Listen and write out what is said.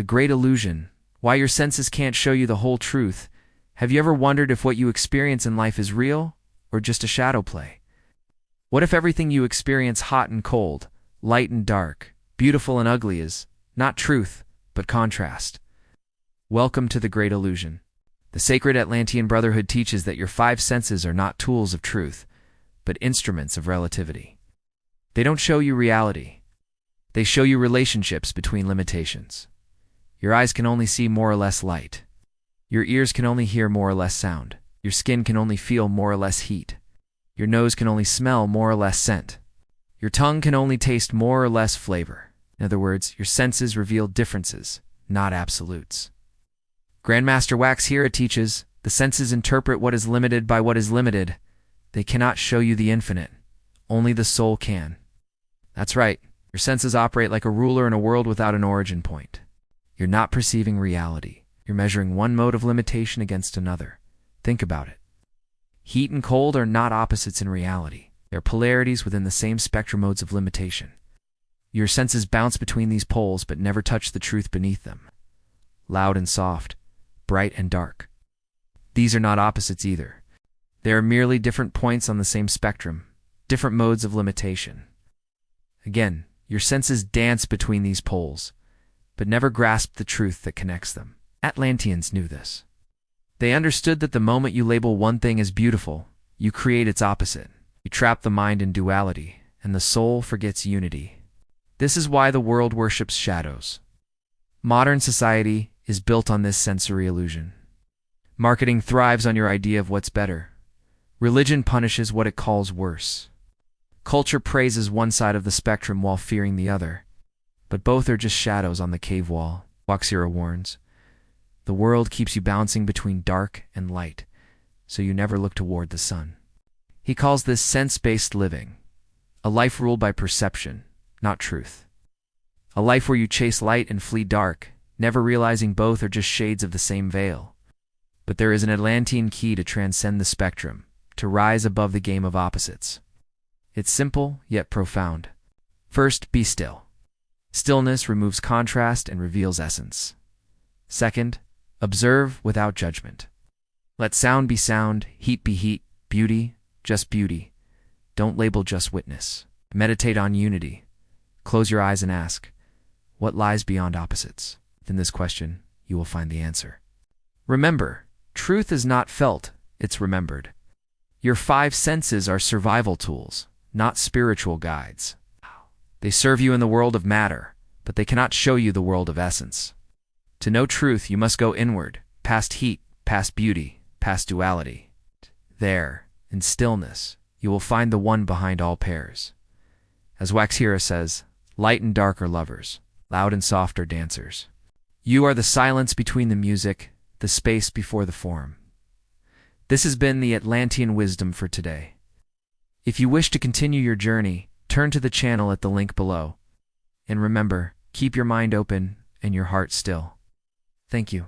The great illusion. Why your senses can't show you the whole truth. Have you ever wondered if what you experience in life is real or just a shadow play? What if everything you experience, hot and cold, light and dark, beautiful and ugly, is not truth, but contrast? Welcome to the great illusion. The Sacred Atlantean Brotherhood teaches that your five senses are not tools of truth, but instruments of relativity. They don't show you reality. They show you relationships between limitations. Your eyes can only see more or less light. Your ears can only hear more or less sound. Your skin can only feel more or less heat. Your nose can only smell more or less scent. Your tongue can only taste more or less flavor. In other words, your senses reveal differences, not absolutes. Master WaXhira teaches, the senses interpret what is limited by what is limited. They cannot show you the infinite. Only the soul can. That's right. Your senses operate like a ruler in a world without an origin point. You're not perceiving reality. You're measuring one mode of limitation against another. Think about it. Heat and cold are not opposites in reality. They're polarities within the same spectrum modes of limitation. Your senses bounce between these poles but never touch the truth beneath them. Loud and soft, bright and dark. These are not opposites either. They are merely different points on the same spectrum, different modes of limitation. Again, your senses dance between these poles, but never grasp the truth that connects them. Atlanteans knew this. They understood that the moment you label one thing as beautiful, you create its opposite. You trap the mind in duality, and the soul forgets unity. This is why the world worships shadows. Modern society is built on this sensory illusion. Marketing thrives on your idea of what's better. Religion punishes what it calls worse. Culture praises one side of the spectrum while fearing the other. But both are just shadows on the cave wall, WaXhira warns. The world keeps you bouncing between dark and light, so you never look toward the sun. He calls this sense-based living, a life ruled by perception, not truth. A life where you chase light and flee dark, never realizing both are just shades of the same veil. But there is an Atlantean key to transcend the spectrum, to rise above the game of opposites. It's simple, yet profound. First, be still. Stillness removes contrast and reveals essence. Second, observe without judgment. Let sound be sound, heat be heat, beauty, just beauty. Don't label, just witness. Meditate on unity. Close your eyes and ask, what lies beyond opposites? In this question, you will find the answer. Remember, truth is not felt, it's remembered. Your five senses are survival tools, not spiritual guides. They serve you in the world of matter, but they cannot show you the world of essence. To know truth, you must go inward, past heat, past beauty, past duality. There, in stillness, you will find the one behind all pairs. As WaXhira says, light and dark are lovers, loud and soft are dancers. You are the silence between the music, the space before the form. This has been the Atlantean wisdom for today. If you wish to continue your journey, turn to the channel at the link below. And remember, keep your mind open and your heart still. Thank you.